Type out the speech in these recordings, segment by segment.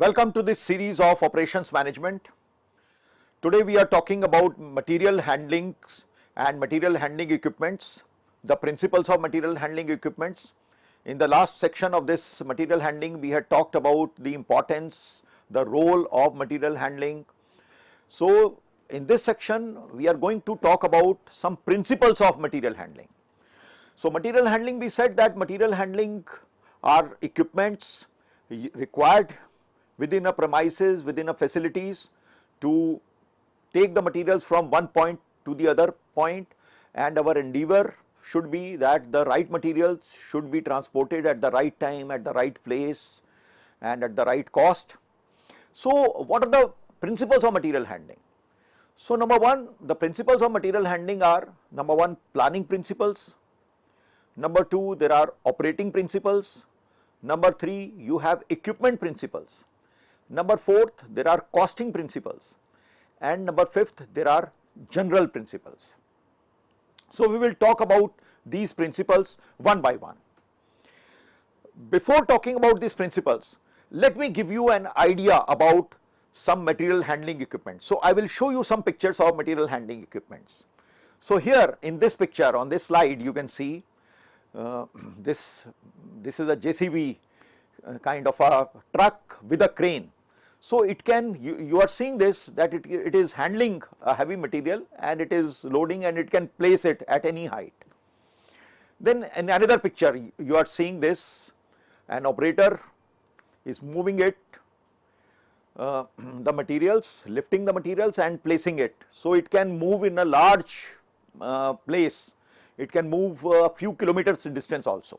Welcome to this series of operations management. Today we are talking about material handling and material handling equipments, the principles of material handling equipments. In the last section of this material handling, we had talked about the importance, the role of material handling. So in this section, we are going to talk about some principles of material handling. So material handling, we said that material handling are equipments required within a premises, within a facilities to take the materials from one point to the other point, and our endeavor should be that the right materials should be transported at the right time, at the right place and at the right cost. So what are the principles of material handling? So number one, the principles of material handling are: number one, planning principles; number two, there are operating principles; number three, you have equipment principles; number fourth, there are costing principles; and number fifth, there are general principles. So we will talk about these principles one by one. Before talking about these principles, let me give you an idea about some material handling equipment. So I will show you some pictures of material handling equipments. So here in this picture, on this slide, you can see this is a JCB kind of a truck with a crane. So it can, you are seeing this, that it is handling a heavy material and it is loading, and it can place it at any height. Then in another picture you are seeing this, an operator is moving it, the materials, lifting the materials and placing it. So it can move in a large place, it can move a few kilometers distance also.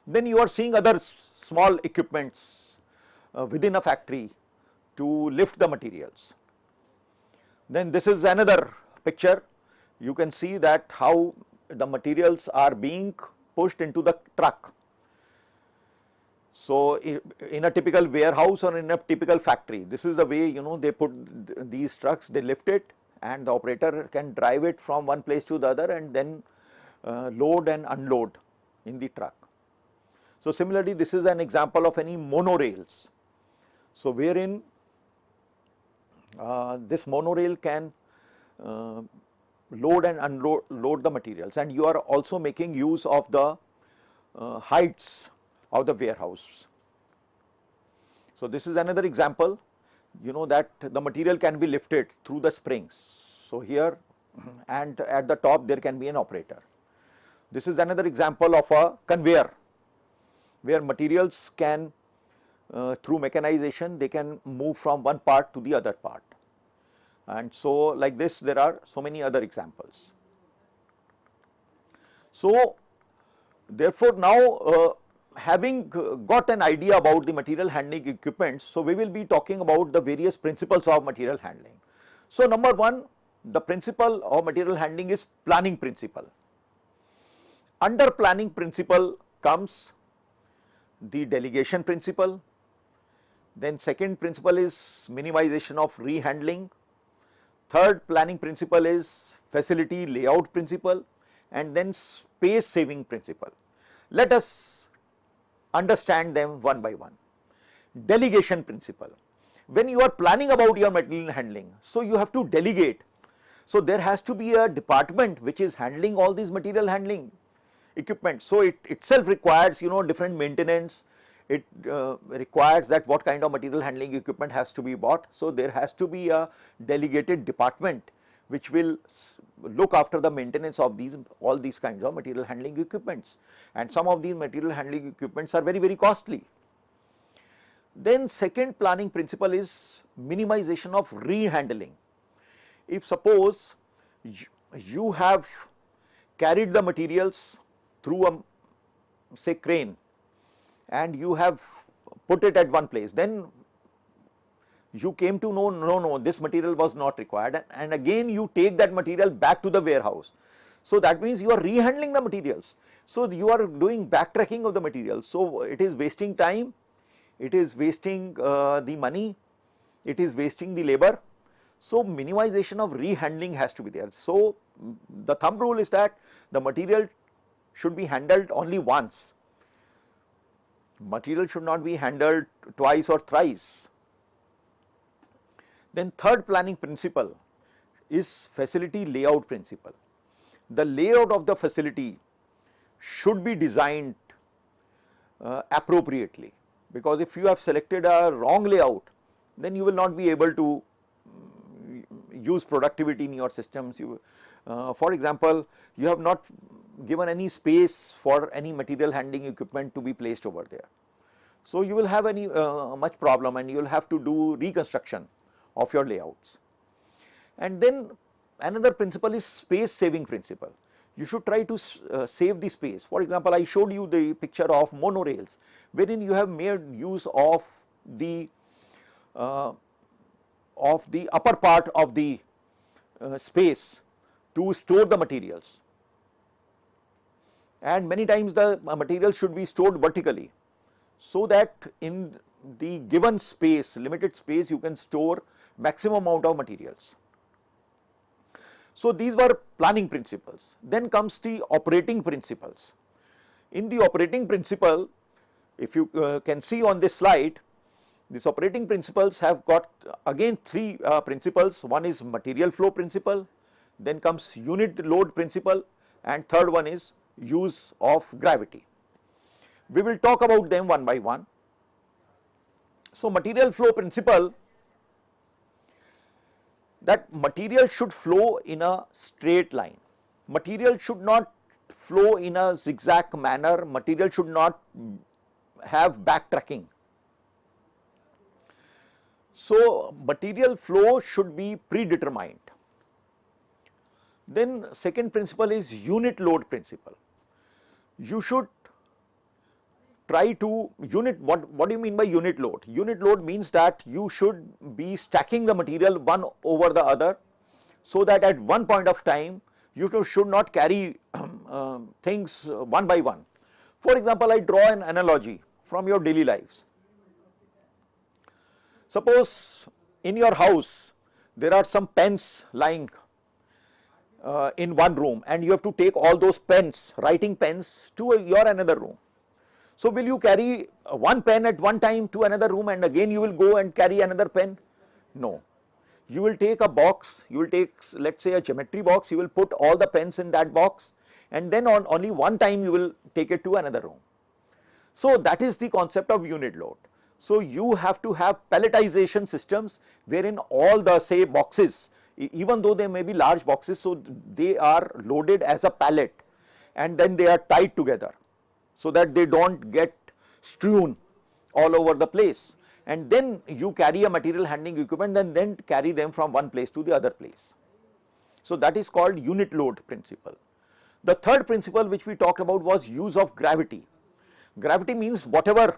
Then you are seeing other small equipments within a factory to lift the materials. Then this is another picture. You can see that how the materials are being pushed into the truck. So in a typical warehouse or in a typical factory, this is the way, they put these trucks, they lift it, and the operator can drive it from one place to the other and then load and unload in the truck. So similarly, this is an example of any monorails. So wherein this monorail can load and unload the materials, and you are also making use of the heights of the warehouse. So this is another example, that the material can be lifted through the springs. So here and at the top there can be an operator. This is another example of a conveyor where materials can through mechanization they can move from one part to the other part, and so like this there are so many other examples. So therefore now having got an idea about the material handling equipment, so we will be talking about the various principles of material handling. So number one, the principle of material handling is planning principle. Under planning principle comes the delegation principle. Then second principle is minimization of rehandling. Third planning principle is facility layout principle, and then space saving principle. Let us understand them one by one. Delegation principle. When you are planning about your material handling, so you have to delegate. So there has to be a department which is handling all these material handling equipment. So it itself requires different maintenance. It requires that what kind of material handling equipment has to be bought. So there has to be a delegated department which will look after the maintenance of all these kinds of material handling equipments, and some of these material handling equipments are very costly. Then second planning principle is minimization of rehandling. If suppose you have carried the materials through a say crane and you have put it at one place, then you came to know, no, this material was not required, and again you take that material back to the warehouse. So that means you are rehandling the materials. So you are doing backtracking of the materials. So it is wasting time, it is wasting the money, it is wasting the labor. So minimization of rehandling has to be there. So the thumb rule is that the material should be handled only once. Material should not be handled twice or thrice. Then third planning principle is facility layout principle. The layout of the facility should be designed appropriately, because if you have selected a wrong layout, then you will not be able to use productivity in your systems. For example, you have not given any space for any material handling equipment to be placed over there. So you will have any much problem, and you will have to do reconstruction of your layouts. And then another principle is space saving principle. You should try to save the space. For example, I showed you the picture of monorails, wherein you have made use of the upper part of the space to store the materials, and many times the materials should be stored vertically, so that in the given space, limited space, you can store maximum amount of materials. So these were planning principles. Then comes the operating principles. In the operating principle, if you can see on this slide, these operating principles have got again three principles. One is material flow principle, then comes unit load principle, and third one is use of gravity. We will talk about them one by one. So material flow principle, that material should flow in a straight line. Material should not flow in a zigzag manner. Material should not have backtracking. So material flow should be predetermined. Then second principle is unit load principle. You should try to what do you mean by unit load? Unit load means that you should be stacking the material one over the other, so that at one point of time you should not carry things one by one. For example, I draw an analogy from your daily lives. Suppose in your house there are some pens lying in one room, and you have to take all those pens, writing pens, to your another room. So will you carry one pen at one time to another room, and again you will go and carry another pen? No. You will take a box, you will take, let's say, a geometry box, you will put all the pens in that box, and then on only one time you will take it to another room. So that is the concept of unit load. So you have to have palletization systems wherein all the, say, boxes, even though they may be large boxes, so they are loaded as a pallet, and then they are tied together, so that they don't get strewn all over the place. And then you carry a material handling equipment and then carry them from one place to the other place. So that is called unit load principle. The third principle which we talked about was use of gravity. Gravity means whatever,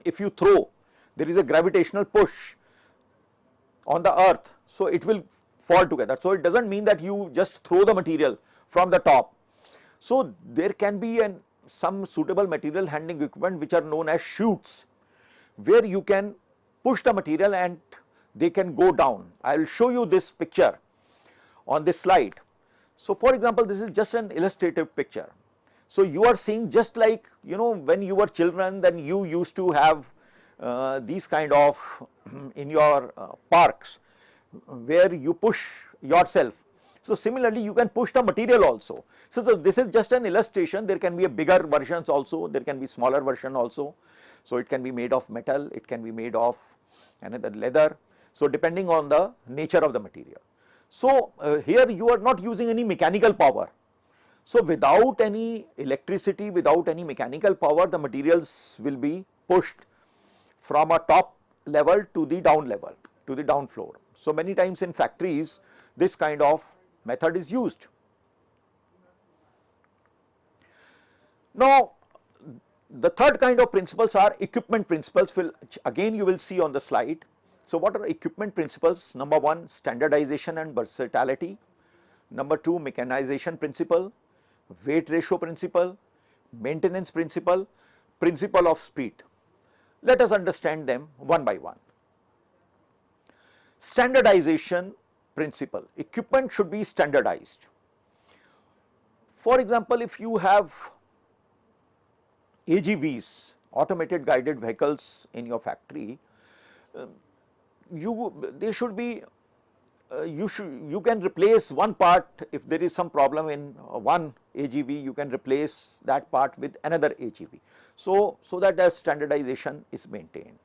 if you throw, there is a gravitational push on the earth, so it will fall together. So it doesn't mean that you just throw the material from the top. So there can be some suitable material handling equipment which are known as chutes, where you can push the material and they can go down. I will show you this picture on this slide. So for example, this is just an illustrative picture. So you are seeing, just like, you know, when you were children, then you used to have these kind of in your parks where you push yourself. So similarly, you can push the material also. So this is just an illustration. There can be a bigger versions also, there can be smaller version also. So it can be made of metal, it can be made of another leather. So depending on the nature of the material. So here you are not using any mechanical power. So without any electricity, without any mechanical power, the materials will be pushed from a top level to the down level, to the down floor. So many times in factories, this kind of method is used. Now, the third kind of principles are equipment principles, which again you will see on the slide. So what are equipment principles? Number one, standardization and versatility. Number two, mechanization principle, weight ratio principle, maintenance principle, principle of speed. Let us understand them one by one. Standardization principle. Equipment should be standardized. For example, if you have AGVs automated guided vehicles in your factory, they should be you can replace one part. If there is some problem in one AGV, you can replace that part with another AGV, so that standardization is maintained.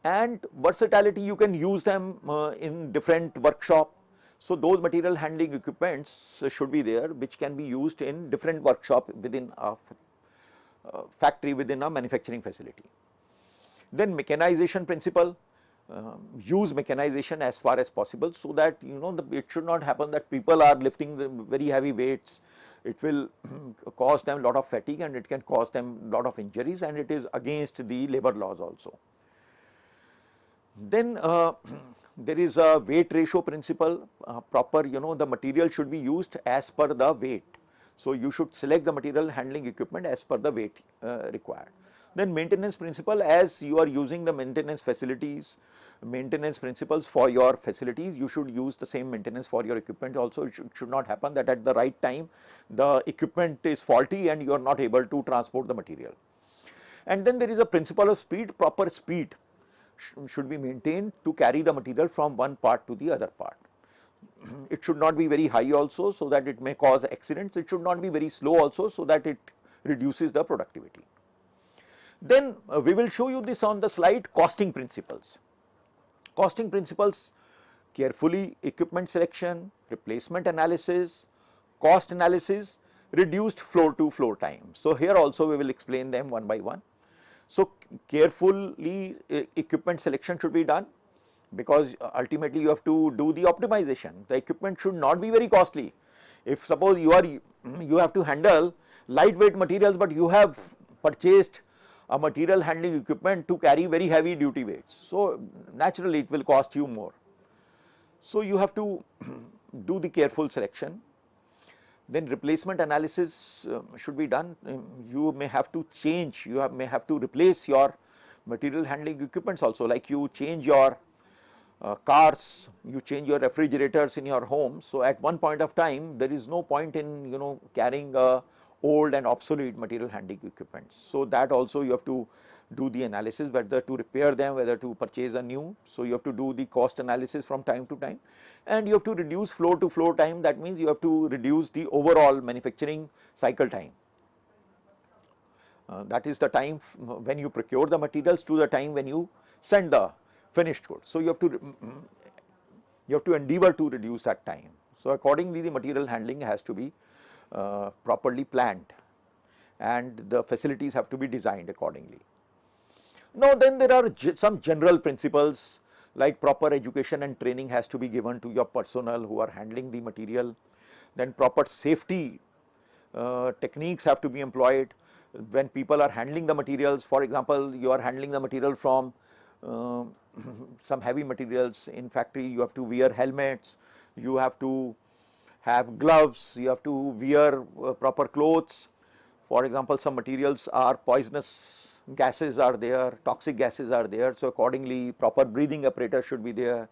And versatility, you can use them in different workshop. So those material handling equipments should be there, which can be used in different workshop within a factory, within a manufacturing facility. Then mechanization principle, use mechanization as far as possible, so that it should not happen that people are lifting the very heavy weights. It will cause them a lot of fatigue, and it can cause them a lot of injuries, and it is against the labor laws also. Then there is a weight ratio principle. Proper, the material should be used as per the weight. So you should select the material handling equipment as per the weight required. Then maintenance principle, as you are using the maintenance facilities, maintenance principles for your facilities, you should use the same maintenance for your equipment also. It should not happen that at the right time the equipment is faulty and you are not able to transport the material. And then there is a principle of speed. Proper speed should be maintained to carry the material from one part to the other part. It should not be very high also, so that it may cause accidents. It should not be very slow also, so that it reduces the productivity. Then we will show you this on the slide, costing principles. Costing principles: carefully equipment selection, replacement analysis, cost analysis, reduced floor to floor time. So here also we will explain them one by one. So carefully equipment selection should be done, because ultimately you have to do the optimization. The equipment should not be very costly. If suppose you have to handle lightweight materials, but you have purchased a material handling equipment to carry very heavy duty weights, so naturally it will cost you more. So you have to do the careful selection. Then replacement analysis should be done. You may have to change, may have to replace your material handling equipments also, like you change your cars, you change your refrigerators in your home. So at one point of time, there is no point in carrying old and obsolete material handling equipment. So that also you have to do the analysis, whether to repair them, whether to purchase a new. So you have to do the cost analysis from time to time, and you have to reduce floor to floor time. That means you have to reduce the overall manufacturing cycle time. That is the time when you procure the materials to the time when you send the finished goods. So you have to endeavor to reduce that time. So accordingly, the material handling has to be properly planned, and the facilities have to be designed accordingly. Now then, there are some general principles, like proper education and training has to be given to your personnel who are handling the material. Then proper safety techniques have to be employed when people are handling the materials. For example, you are handling the material from some heavy materials in factory. You have to wear helmets, you have to have gloves, you have to wear proper clothes. For example, some materials are poisonous gases are there, toxic gases are there, so accordingly proper breathing apparatus should be there.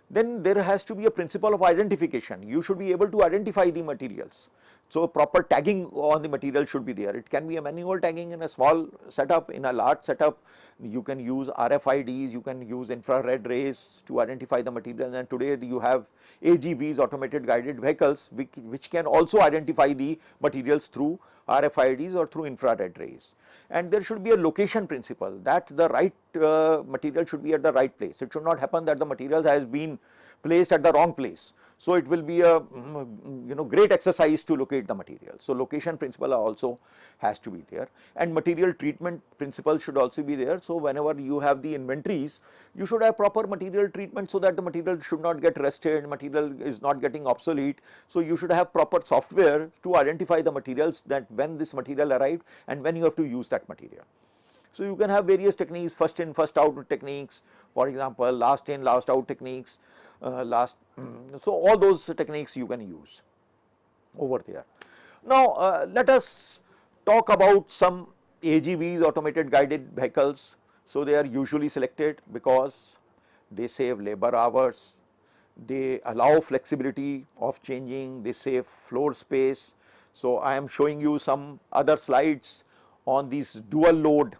Then there has to be a principle of identification. You should be able to identify the materials. So proper tagging on the material should be there. It can be a manual tagging in a small setup. In a large setup, you can use RFIDs, you can use infrared rays to identify the material. And today you have AGVs, automated guided vehicles, which can also identify the materials through RFIDs or through infrared rays. And there should be a location principle, that the right material should be at the right place. It should not happen that the material has been placed at the wrong place. So it will be a great exercise to locate the material. So location principle also has to be there, and material treatment principle should also be there. So whenever you have the inventories, you should have proper material treatment, so that the material should not get rusted, material is not getting obsolete. So you should have proper software to identify the materials, that when this material arrived and when you have to use that material. So you can have various techniques, first in first out techniques, for example, last in last out techniques, so all those techniques you can use over there. Now let us talk about some AGVs, automated guided vehicles. So they are usually selected because they save labor hours, they allow flexibility of changing, they save floor space. So I am showing you some other slides on these dual load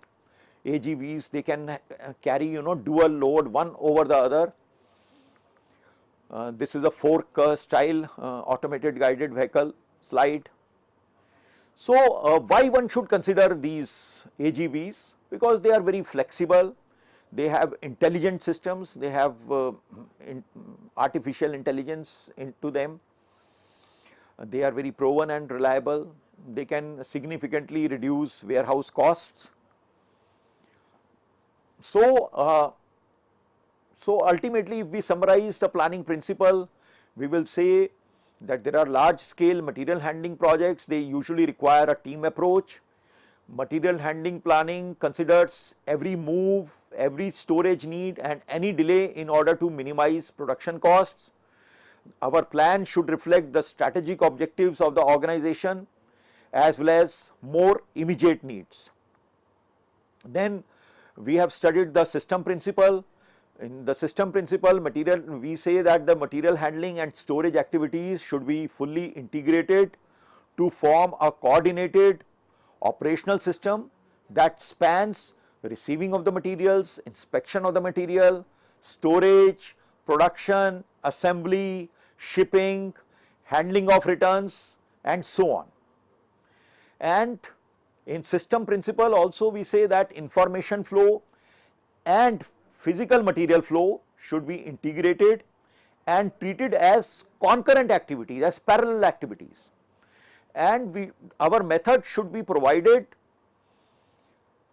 AGVs. They can carry dual load one over the other. This is a fork style automated guided vehicle slide. So why one should consider these AGVs? Because they are very flexible, they have intelligent systems, they have artificial intelligence into them, they are very proven and reliable, they can significantly reduce warehouse costs. So ultimately, if we summarize the planning principle, we will say that there are large scale material handling projects. They usually require a team approach. Material handling planning considers every move, every storage need and any delay in order to minimize production costs. Our plan should reflect the strategic objectives of the organization as well as more immediate needs. Then we have studied the system principle. In the system principle, we say that the material handling and storage activities should be fully integrated to form a coordinated operational system that spans receiving of the materials, inspection of the material, storage, production, assembly, shipping, handling of returns and so on. And in system principle also we say that information flow and physical material flow should be integrated and treated as concurrent activities, as parallel activities. And our method should be provided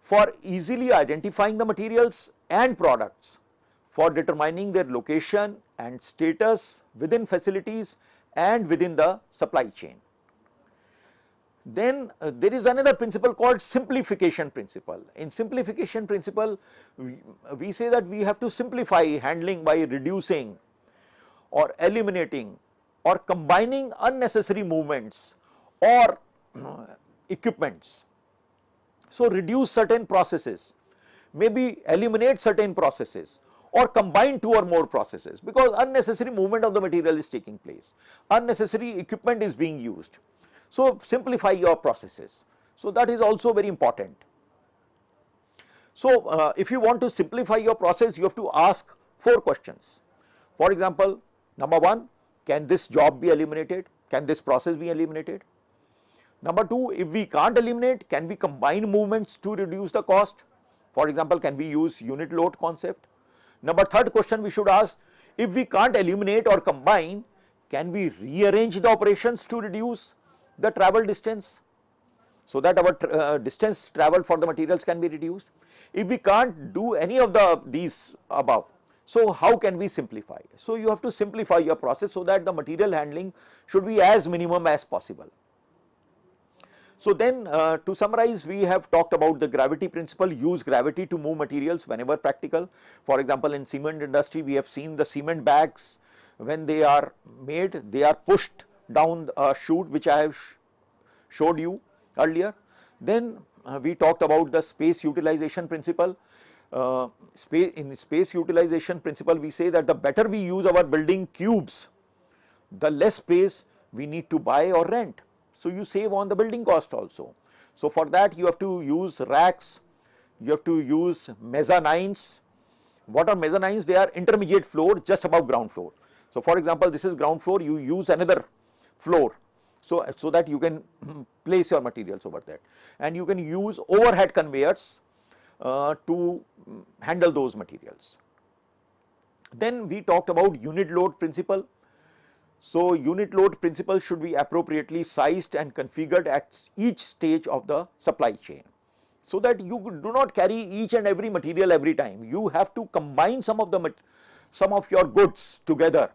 for easily identifying the materials and products, for determining their location and status within facilities and within the supply chain. Then there is another principle called simplification principle. In simplification principle, we say that we have to simplify handling by reducing or eliminating or combining unnecessary movements or equipments. So reduce certain processes, maybe eliminate certain processes or combine two or more processes, because unnecessary movement of the material is taking place, unnecessary equipment is being used. So simplify your processes. So that is also very important. So if you want to simplify your process, you have to ask 4 questions. For example, number 1, can this job be eliminated? Can this process be eliminated? Number 2, if we can't eliminate, can we combine movements to reduce the cost? For example, can we use unit load concept? Number 3rd question we should ask, if we can't eliminate or combine, can we rearrange the operations to reduce the travel distance so that our distance traveled for the materials can be reduced? If we can't do any of these above, so how can we simplify? So you have to simplify your process so that the material handling should be as minimum as possible. So then to summarize, we have talked about the gravity principle. Use gravity to move materials whenever practical. For example, in cement industry we have seen the cement bags, when they are made, they are pushed down a chute which I have showed you earlier. Then we talked about the space utilization principle. In space utilization principle we say that the better we use our building cubes, the less space we need to buy or rent. So you save on the building cost also. So for that you have to use racks, you have to use mezzanines. What are mezzanines? They are intermediate floor just above ground floor. So for example, this is ground floor, you use another floor so that you can place your materials over there, and you can use overhead conveyors to handle those materials. Then we talked about unit load principle. So unit load principle should be appropriately sized and configured at each stage of the supply chain, so that you do not carry each and every material every time. You have to combine some of your goods together.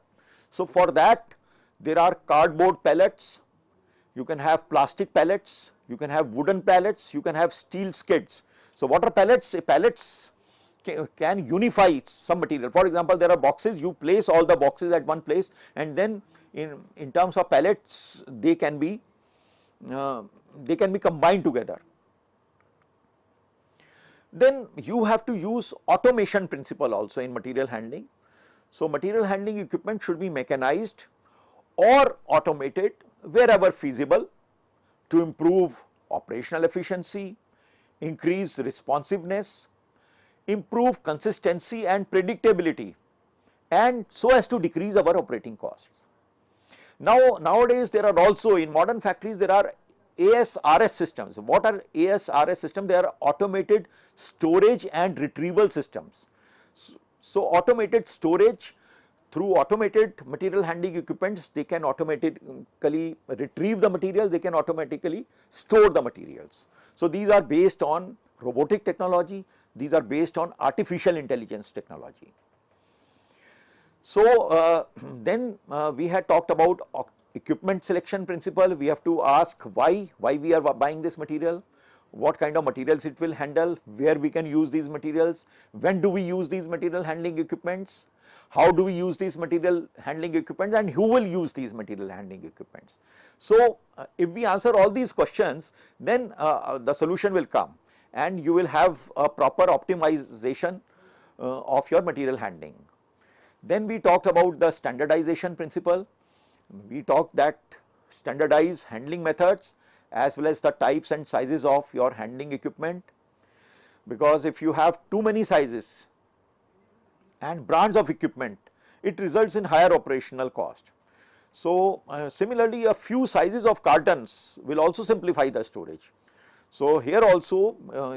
So for that there are cardboard pallets, you can have plastic pallets, you can have wooden pallets, you can have steel skids. So what are pallets? Pallets can unify some material. For example, there are boxes, you place all the boxes at one place, and then in terms of pallets they can be combined together. Then you have to use automation principle also in material handling. So material handling equipment should be mechanized or automated wherever feasible to improve operational efficiency, increase responsiveness, improve consistency and predictability, and so as to decrease our operating costs. Nowadays there are also, in modern factories, there are ASRS systems. What are ASRS systems? They are automated storage and retrieval systems. So automated storage, through automated material handling equipments, they can automatically retrieve the materials, they can automatically store the materials. So these are based on robotic technology, these are based on artificial intelligence technology. So then we had talked about equipment selection principle. We have to ask why we are buying this material, what kind of materials it will handle, where we can use these materials, when do we use these material handling equipments, how do we use these material handling equipments, and who will use these material handling equipments. So if we answer all these questions, then the solution will come and you will have a proper optimization of your material handling. Then we talked about the standardization principle. We talked that standardize handling methods as well as the types and sizes of your handling equipment, because if you have too many sizes and brands of equipment, it results in higher operational cost. So similarly, a few sizes of cartons will also simplify the storage. So here also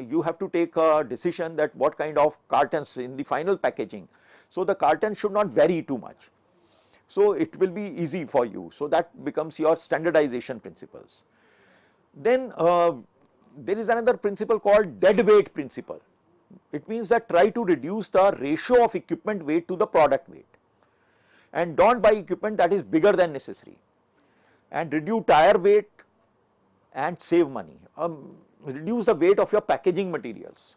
you have to take a decision that what kind of cartons in the final packaging. So the carton should not vary too much. So it will be easy for you. So that becomes your standardization principles. Then there is another principle called dead weight principle. It means that try to reduce the ratio of equipment weight to the product weight, and don't buy equipment that is bigger than necessary, and reduce tire weight and save money. Reduce the weight of your packaging materials.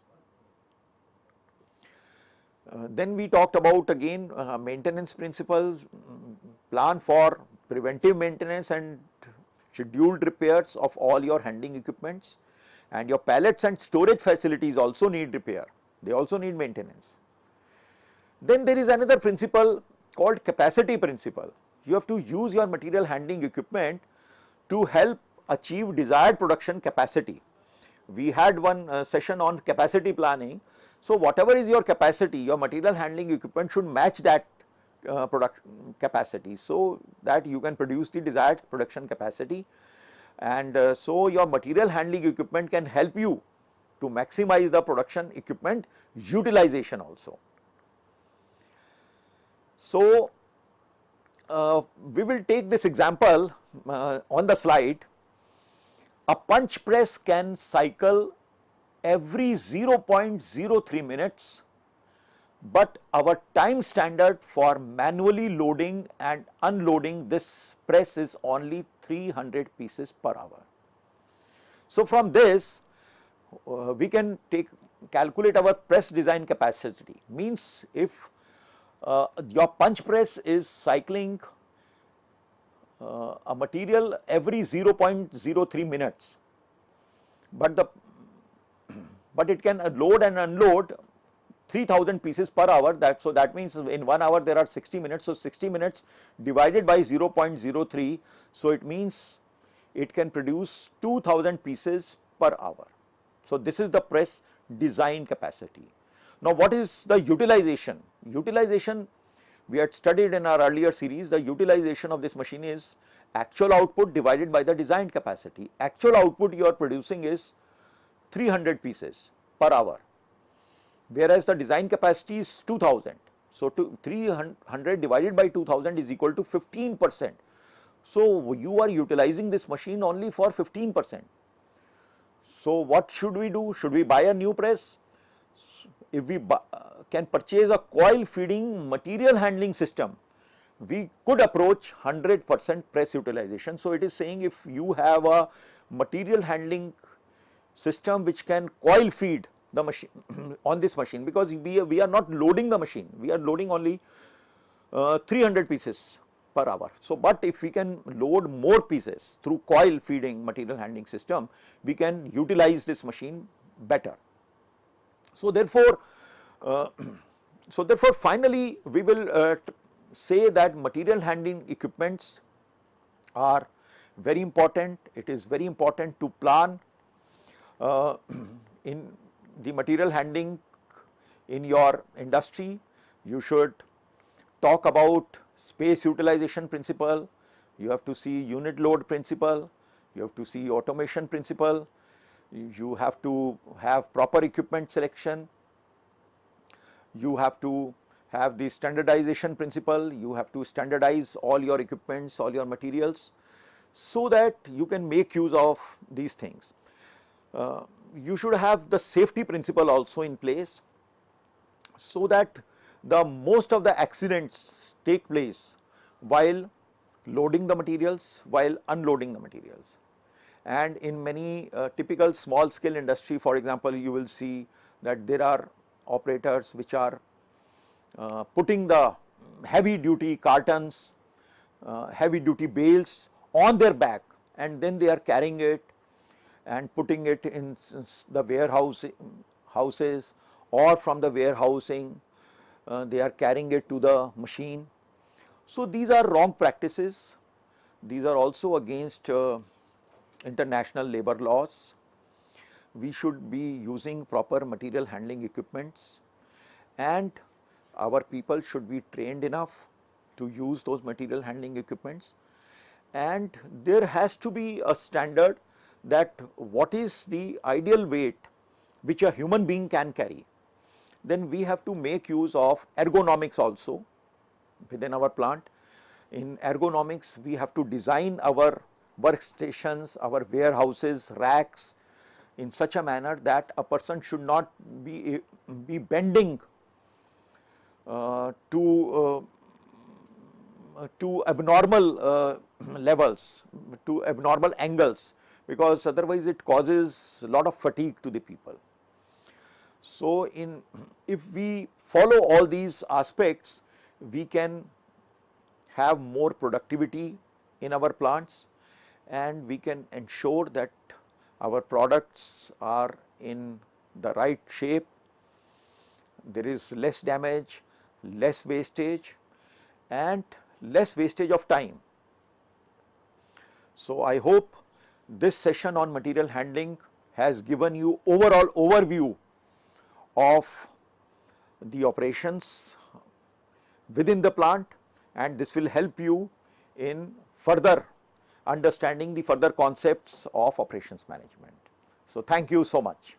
Then we talked about again maintenance principles, plan for preventive maintenance and scheduled repairs of all your handling equipments, and your pallets and storage facilities also need repair, they also need maintenance. Then there is another principle called capacity principle. You have to use your material handling equipment to help achieve desired production capacity. We had one session on capacity planning. So whatever is your capacity, your material handling equipment should match that production capacity, so that you can produce the desired production capacity, and so your material handling equipment can help you to maximize the production equipment utilization also. So we will take this example on the slide. A punch press can cycle every 0.03 minutes, but our time standard for manually loading and unloading this press is only 300 pieces per hour. So from this we can calculate our press design capacity. Means if your punch press is cycling a material every 0.03 minutes, but it can load and unload 3000 pieces per hour. So that means in 1 hour there are 60 minutes. So 60 minutes divided by 0.03. So it means it can produce 2000 pieces per hour. So this is the press design capacity. Now what is the utilization? Utilization we had studied in our earlier series. The utilization of this machine is actual output divided by the design capacity. Actual output you are producing is 300 pieces per hour, whereas the design capacity is 2000. So 300 divided by 2000 is equal to 15%. So you are utilizing this machine only for 15%. So what should we do? Should we buy a new press? If we can purchase a coil feeding material handling system, we could approach 100% press utilization. So it is saying if you have a material handling system which can coil feed the machine on this machine, because we are not loading the machine, we are loading only 300 pieces per hour. So but if we can load more pieces through coil feeding material handling system, we can utilize this machine better. So therefore finally we will say that material handling equipments are very important. It is very important to plan. in the material handling in your industry, you should talk about space utilization principle, you have to see unit load principle, you have to see automation principle, you have to have proper equipment selection, you have to have the standardization principle, you have to standardize all your equipments, all your materials, so that you can make use of these things. You should have the safety principle also in place, so that the most of the accidents take place while loading the materials, while unloading the materials. And in many typical small scale industry, for example, you will see that there are operators which are putting the heavy duty cartons, heavy duty bales on their back, and then they are carrying it and putting it in the houses, or from the warehousing they are carrying it to the machine. So these are wrong practices. These are also against international labor laws. We should be using proper material handling equipments, and our people should be trained enough to use those material handling equipments. And there has to be a standard that what is the ideal weight which a human being can carry. Then we have to make use of ergonomics also within our plant. In ergonomics, we have to design our workstations, our warehouses, racks in such a manner that a person should not be bending to abnormal levels, to abnormal angles, because otherwise it causes a lot of fatigue to the people. So if we follow all these aspects, we can have more productivity in our plants, and we can ensure that our products are in the right shape, there is less damage, less wastage, and less wastage of time. So I hope this session on material handling has given you overall overview of the operations within the plant, and this will help you in further understanding the further concepts of operations management. So thank you so much.